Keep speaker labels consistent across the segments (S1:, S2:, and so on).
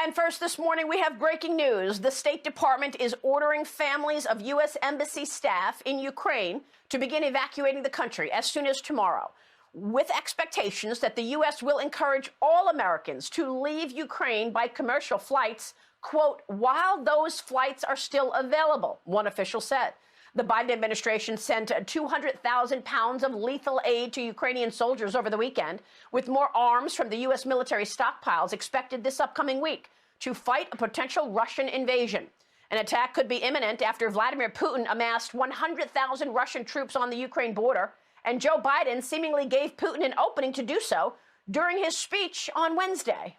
S1: And first this morning, we have breaking news. The State Department is ordering families of U.S. Embassy staff in Ukraine to begin evacuating the country as soon as tomorrow, with expectations that the U.S. will encourage all Americans to leave Ukraine by commercial flights, quote, while those flights are still available, one official said. The Biden administration sent 200,000 pounds of lethal aid to Ukrainian soldiers over the weekend, with more arms from the U.S. military stockpiles expected this upcoming week to fight a potential Russian invasion. An attack could be imminent after Vladimir Putin amassed 100,000 Russian troops on the Ukraine border, and Joe Biden seemingly gave Putin an opening to do so during his speech on Wednesday.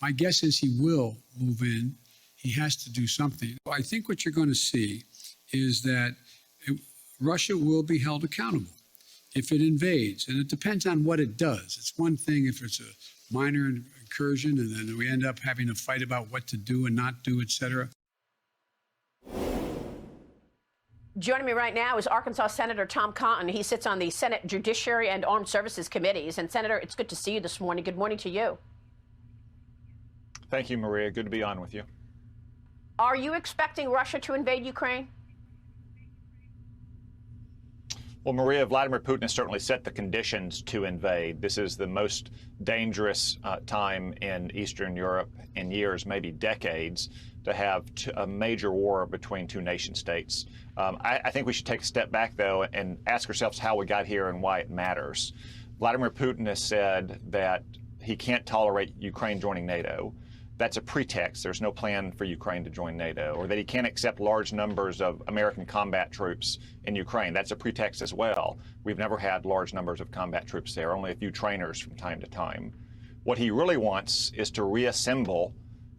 S2: My guess is he will move in. He has to do something. I think what you're going to see is that Russia will be held accountable if it invades. And it depends on what it does. It's one thing if it's a minor incursion and then we end up having a fight about what to do and not do, et cetera.
S1: Joining me right now is Arkansas Senator Tom Cotton. He sits on the Senate Judiciary and Armed Services Committees. And Senator, it's good to see you this morning. Good morning to you.
S3: Thank you, Maria. Good to be on with you.
S1: Are you expecting Russia to invade Ukraine?
S3: Well, Maria, Vladimir Putin has certainly set the conditions to invade. This is the most dangerous time in Eastern Europe in years, maybe decades, to have a major war between two nation states. I think we should take a step back, though, and ask ourselves how we got here and why it matters. Vladimir Putin has said that he can't tolerate Ukraine joining NATO. That's a pretext. There's no plan for Ukraine to join NATO, or that he can't accept large numbers of American combat troops in Ukraine. That's a pretext as well. We've never had large numbers of combat troops there, only a few trainers from time to time. What he really wants is to reassemble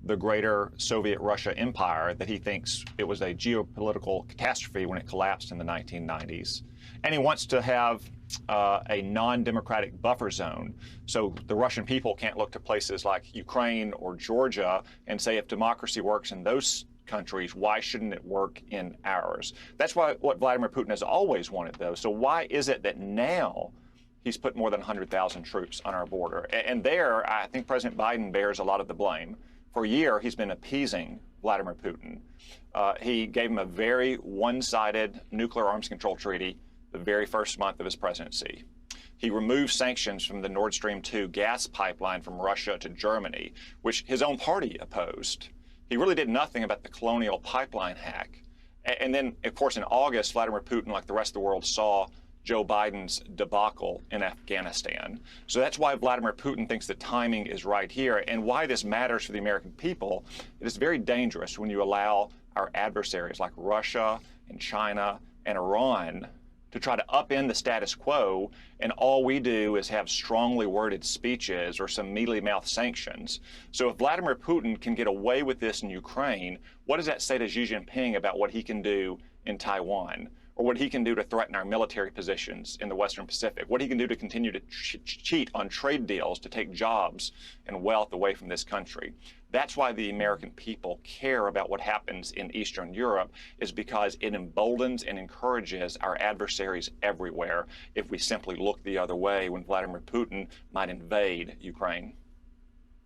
S3: the greater Soviet Russia empire that he thinks it was a geopolitical catastrophe when it collapsed in the 1990s. And he wants to have a non-democratic buffer zone, so the Russian people can't look to places like Ukraine or Georgia and say, if democracy works in those countries, why shouldn't it work in ours? That's what Vladimir Putin has always wanted, though. So why is it that now he's put more than 100,000 troops on our border? And there, I think President Biden bears a lot of the blame. For a year, he's been appeasing Vladimir Putin. He gave him a very one-sided nuclear arms control treaty the very first month of his presidency. He removed sanctions from the Nord Stream 2 gas pipeline from Russia to Germany, which his own party opposed. He really did nothing about the colonial pipeline hack. And then, of course, in August, Vladimir Putin, like the rest of the world, saw Joe Biden's debacle in Afghanistan. So that's why Vladimir Putin thinks the timing is right here, and why this matters for the American people. It is very dangerous when you allow our adversaries like Russia and China and Iran to try to upend the status quo, and all we do is have strongly worded speeches or some mealy-mouthed sanctions. So if Vladimir Putin can get away with this in Ukraine, what does that say to Xi Jinping about what he can do in Taiwan? Or what he can do to threaten our military positions in the Western Pacific, what he can do to continue to cheat on trade deals, to take jobs and wealth away from this country. That's why the American people care about what happens in Eastern Europe, is because it emboldens and encourages our adversaries everywhere if we simply look the other way when Vladimir Putin might invade Ukraine.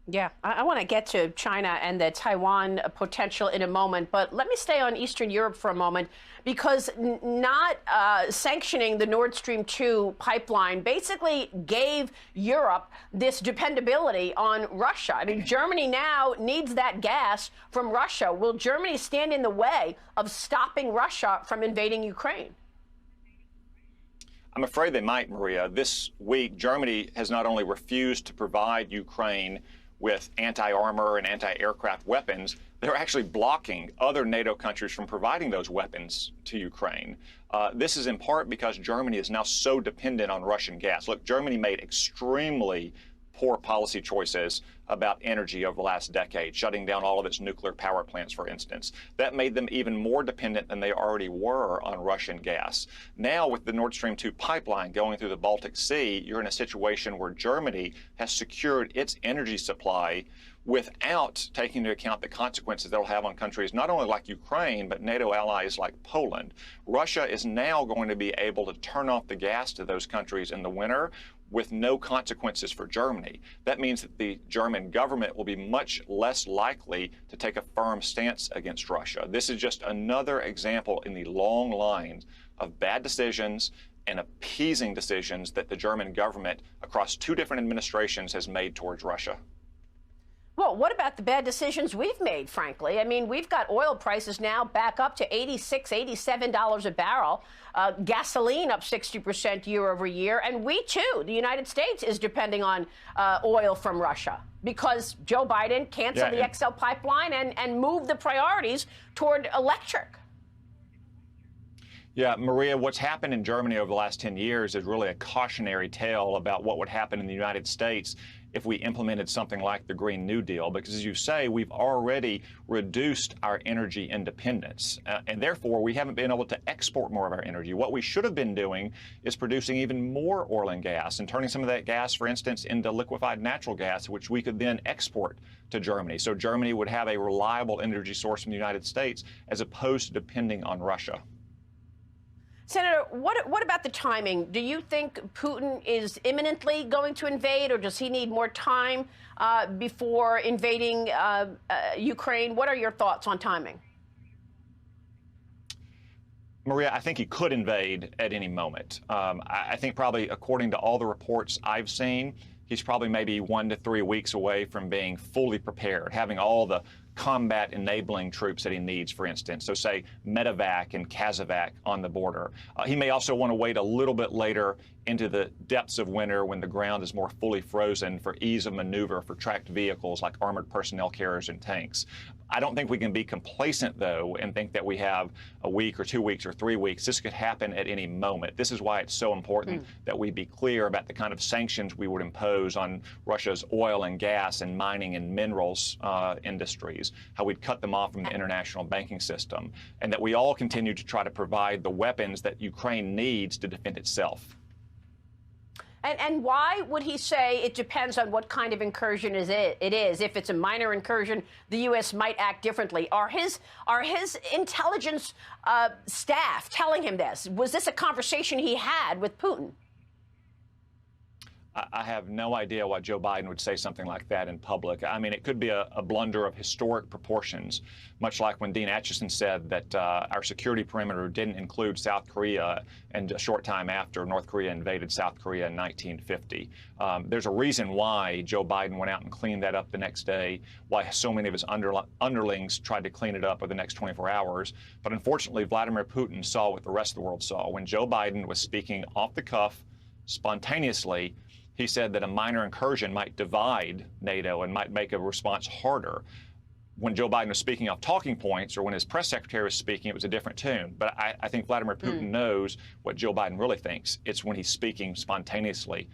S1: Yeah, I want to get to China and the Taiwan potential in a moment, but let me stay on Eastern Europe for a moment, because not sanctioning the Nord Stream 2 pipeline basically gave Europe this dependability on Russia. I mean, Germany now needs that gas from Russia. Will Germany stand in the way of stopping Russia from invading Ukraine?
S3: I'm afraid they might, Maria. This week, Germany has not only refused to provide Ukraine with anti-armor and anti-aircraft weapons, they're actually blocking other NATO countries from providing those weapons to Ukraine. This is in part because Germany is now so dependent on Russian gas. Look, Germany made extremely poor policy choices about energy over the last decade, shutting down all of its nuclear power plants, for instance. That made them even more dependent than they already were on Russian gas. Now, with the Nord Stream 2 pipeline going through the Baltic Sea, you're in a situation where Germany has secured its energy supply without taking into account the consequences that'll have on countries not only like Ukraine, but NATO allies like Poland. Russia is now going to be able to turn off the gas to those countries in the winter with no consequences for Germany, that means that the German government will be much less likely to take a firm stance against Russia. This is just another example in the long lines of bad decisions and appeasing decisions that the German government across two different administrations has made towards Russia.
S1: Well, what about the bad decisions we've made, frankly? I mean, we've got oil prices now back up to $86, $87 a barrel, gasoline up 60% year over year, and we, too, the United States, is depending on oil from Russia because Joe Biden canceled the XL pipeline and moved the priorities toward electric.
S3: Yeah, Maria, what's happened in Germany over the last 10 years is really a cautionary tale about what would happen in the United States if we implemented something like the Green New Deal, because as you say, we've already reduced our energy independence, and therefore we haven't been able to export more of our energy. What we should have been doing is producing even more oil and gas and turning some of that gas, for instance, into liquefied natural gas, which we could then export to Germany. So Germany would have a reliable energy source from the United States as opposed to depending on Russia.
S1: Senator, what about the timing? Do you think Putin is imminently going to invade, or does he need more time before invading Ukraine? What are your thoughts on timing?
S3: Maria, I think he could invade at any moment. I think probably, according to all the reports I've seen, he's probably maybe 1 to 3 weeks away from being fully prepared, having all the combat enabling troops that he needs, for instance. So say medevac and Kazovac on the border. He may also want to wait a little bit later into the depths of winter when the ground is more fully frozen for ease of maneuver for tracked vehicles like armored personnel carriers and tanks. I don't think we can be complacent, though, and think that we have a week or 2 weeks or 3 weeks. This could happen at any moment. This is why it's so important that we be clear about the kind of sanctions we would impose on Russia's oil and gas and mining and minerals industries, how we'd cut them off from the international banking system, and that we all continue to try to provide the weapons that Ukraine needs to defend itself.
S1: And why would he say it depends on what kind of incursion it is? If it's a minor incursion, the U.S. might act differently. Are his intelligence staff telling him this? Was this a conversation he had with Putin?
S3: I have no idea why Joe Biden would say something like that in public. I mean, it could be a blunder of historic proportions, much like when Dean Acheson said that our security perimeter didn't include South Korea, and a short time after North Korea invaded South Korea in 1950. There's a reason why Joe Biden went out and cleaned that up the next day, why so many of his underlings tried to clean it up over the next 24 hours. But unfortunately, Vladimir Putin saw what the rest of the world saw. When Joe Biden was speaking off the cuff, spontaneously, he said that a minor incursion might divide NATO and might make a response harder. When Joe Biden was speaking off talking points, or when his press secretary was speaking, it was a different tune. But I think Vladimir Putin knows what Joe Biden really thinks. It's when he's speaking spontaneously.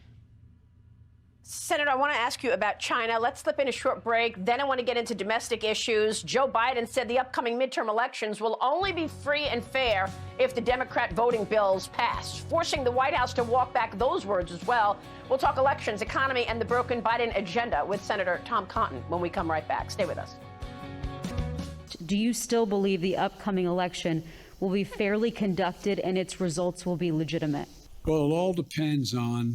S1: Senator, I want to ask you about China. Let's slip in a short break. Then I want to get into domestic issues. Joe Biden said the upcoming midterm elections will only be free and fair if the Democrat voting bills pass, forcing the White House to walk back those words as well. We'll talk elections, economy, and the broken Biden agenda with Senator Tom Cotton when we come right back. Stay with us.
S4: Do you still believe the upcoming election will be fairly conducted and its results will be legitimate?
S2: Well, it all depends on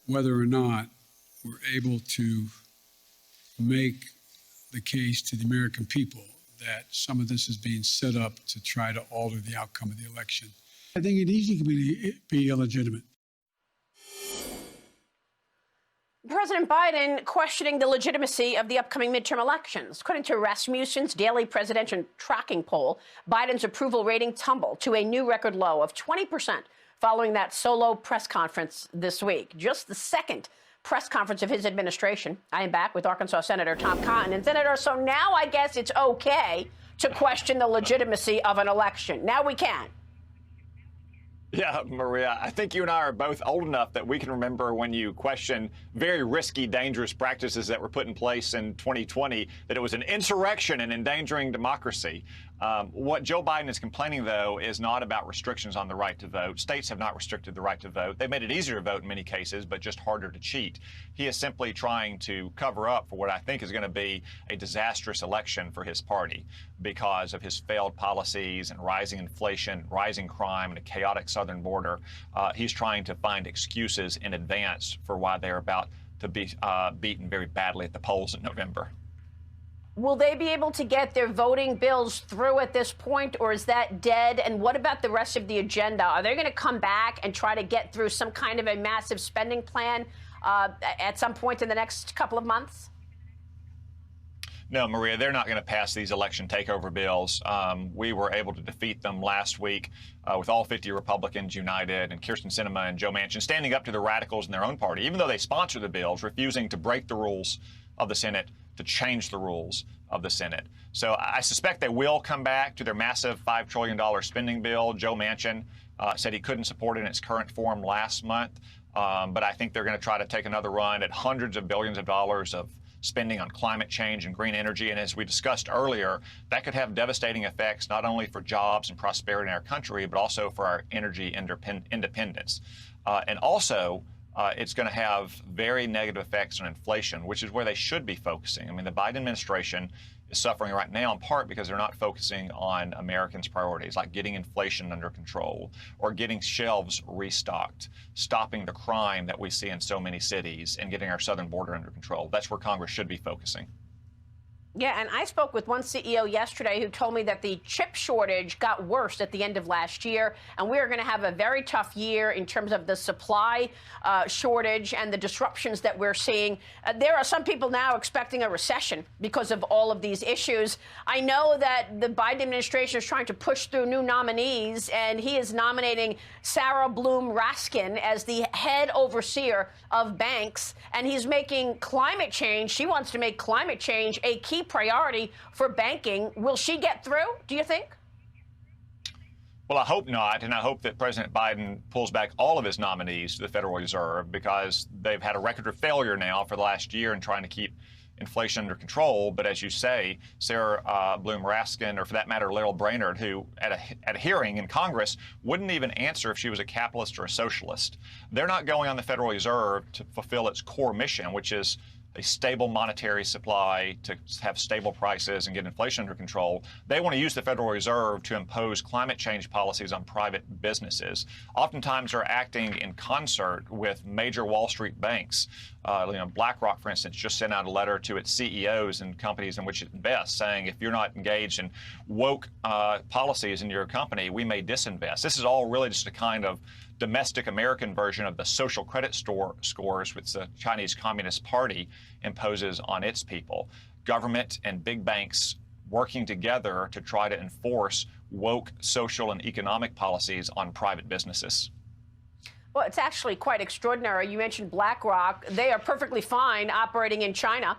S2: whether or not we're able to make the case to the American people that some of this is being set up to try to alter the outcome of the election. I think it easily can be illegitimate.
S1: President Biden questioning the legitimacy of the upcoming midterm elections. According to Rasmussen's daily presidential tracking poll, Biden's approval rating tumbled to a new record low of 20% following that solo press conference this week. Just the second press conference of his administration. I am back with Arkansas Senator Tom Cotton. And Senator, so now I guess it's okay to question the legitimacy of an election. Now we can.
S3: Yeah, Maria, I think you and I are both old enough that we can remember when you questioned very risky, dangerous practices that were put in place in 2020, that it was an insurrection and endangering democracy. What Joe Biden is complaining, though, is not about restrictions on the right to vote. States have not restricted the right to vote. They made it easier to vote in many cases, but just harder to cheat. He is simply trying to cover up for what I think is going to be a disastrous election for his party because of his failed policies and rising inflation, rising crime, and a chaotic southern border. He's trying to find excuses in advance for why they're about to be beaten very badly at the polls in November.
S1: Will they be able to get their voting bills through at this point, or is that dead? And what about the rest of the agenda? Are they going to come back and try to get through some kind of a massive spending plan at some point in the next couple of months?
S3: No, Maria, they're not going to pass these election takeover bills. We were able to defeat them last week with all 50 Republicans united and Kyrsten Sinema and Joe Manchin standing up to the radicals in their own party, even though they sponsor the bills, refusing to break the rules of the Senate, to change the rules of the Senate. So I suspect they will come back to their massive $5 trillion spending bill. Joe Manchin said he couldn't support it in its current form last month. But I think they're going to try to take another run at hundreds of billions of dollars of spending on climate change and green energy. And as we discussed earlier, that could have devastating effects not only for jobs and prosperity in our country, but also for our energy independence. And also, it's going to have very negative effects on inflation, which is where they should be focusing. I mean, the Biden administration is suffering right now in part because they're not focusing on Americans' priorities, like getting inflation under control or getting shelves restocked, stopping the crime that we see in so many cities, and getting our southern border under control. That's where Congress should be focusing.
S1: Yeah, and I spoke with one CEO yesterday who told me that the chip shortage got worse at the end of last year, and we are going to have a very tough year in terms of the supply shortage and the disruptions that we're seeing. There are some people now expecting a recession because of all of these issues. I know that the Biden administration is trying to push through new nominees, and he is nominating Sarah Bloom Raskin as the head overseer of banks, and he's making climate change. She wants to make climate change a key priority for banking. Will she get through, do you think?
S3: Well, I hope not, and I hope that President Biden pulls back all of his nominees to the Federal Reserve because they've had a record of failure now for the last year in trying to keep inflation under control. But as you say, Sarah Bloom Raskin, or for that matter, Laurel Brainerd, who at a hearing in Congress wouldn't even answer if she was a capitalist or a socialist. They're not going on the Federal Reserve to fulfill its core mission, which is a stable monetary supply, to have stable prices and get inflation under control. They want to use the Federal Reserve to impose climate change policies on private businesses. Oftentimes they're acting in concert with major Wall Street banks. BlackRock, for instance, just sent out a letter to its CEOs and companies in which it invests saying, if you're not engaged in woke policies in your company, we may disinvest. This is all really just a kind of domestic American version of the social credit scores which the Chinese Communist Party imposes on its people. Government and big banks working together to try to enforce woke social and economic policies on private businesses.
S1: Well, it's actually quite extraordinary. You mentioned BlackRock. They are perfectly fine operating in China.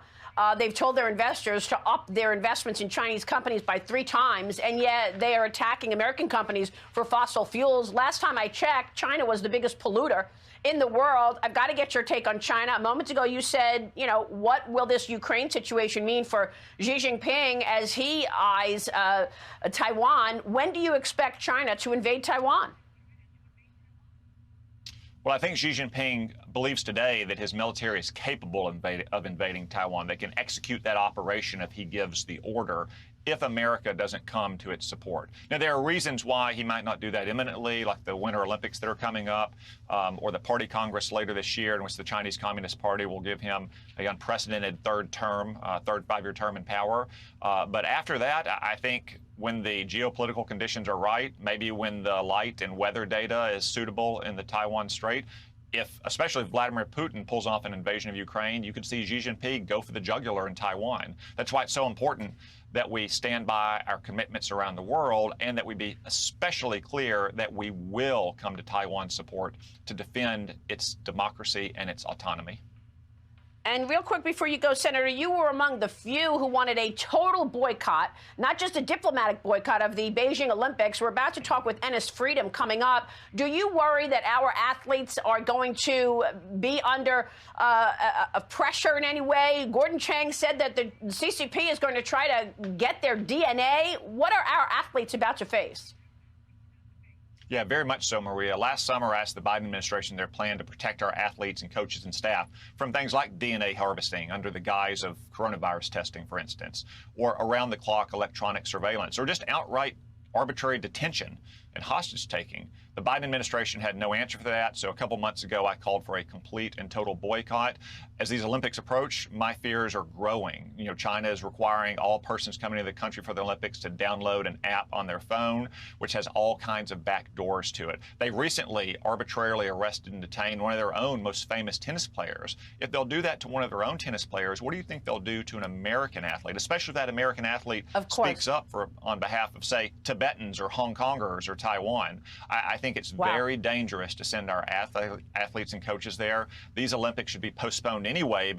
S1: They've told their investors to up their investments in Chinese companies by 3 times, and yet they are attacking American companies for fossil fuels. Last time I checked, China was the biggest polluter in the world. I've got to get your take on China. A moment ago, you said, what will this Ukraine situation mean for Xi Jinping as he eyes Taiwan? When do you expect China to invade Taiwan?
S3: Well, I think Xi Jinping believes today that his military is capable of invading Taiwan. They can execute that operation if he gives the order, if America doesn't come to its support. Now, there are reasons why he might not do that imminently, like the Winter Olympics that are coming up, or the Party Congress later this year, in which the Chinese Communist Party will give him an unprecedented third 5-year term in power. But after that, I think when the geopolitical conditions are right, maybe when the light and weather data is suitable in the Taiwan Strait, especially if Vladimir Putin pulls off an invasion of Ukraine, you could see Xi Jinping go for the jugular in Taiwan. That's why it's so important that we stand by our commitments around the world and that we be especially clear that we will come to Taiwan's support to defend its democracy and its autonomy.
S1: And real quick before you go, Senator, you were among the few who wanted a total boycott, not just a diplomatic boycott of the Beijing Olympics. We're about to talk with Ennis Freedom coming up. Do you worry that our athletes are going to be under a pressure in any way? Gordon Chang said that the CCP is going to try to get their DNA. What are our athletes about to face?
S3: Yeah, very much so, Maria. Last summer, I asked the Biden administration their plan to protect our athletes and coaches and staff from things like DNA harvesting under the guise of coronavirus testing, for instance, or around-the-clock electronic surveillance, or just outright arbitrary detention and hostage-taking. The Biden administration had no answer for that, so a couple months ago I called for a complete and total boycott. As these Olympics approach, my fears are growing. You know, China is requiring all persons coming into the country for the Olympics to download an app on their phone, which has all kinds of back doors to it. They recently arbitrarily arrested and detained one of their own most famous tennis players. If they'll do that to one of their own tennis players, what do you think they'll do to an American athlete, especially if that American athlete speaks up on behalf of, say, Tibetans or Hong Kongers or Taiwan? I think it's very dangerous to send our athletes and coaches there. These Olympics should be postponed anyway.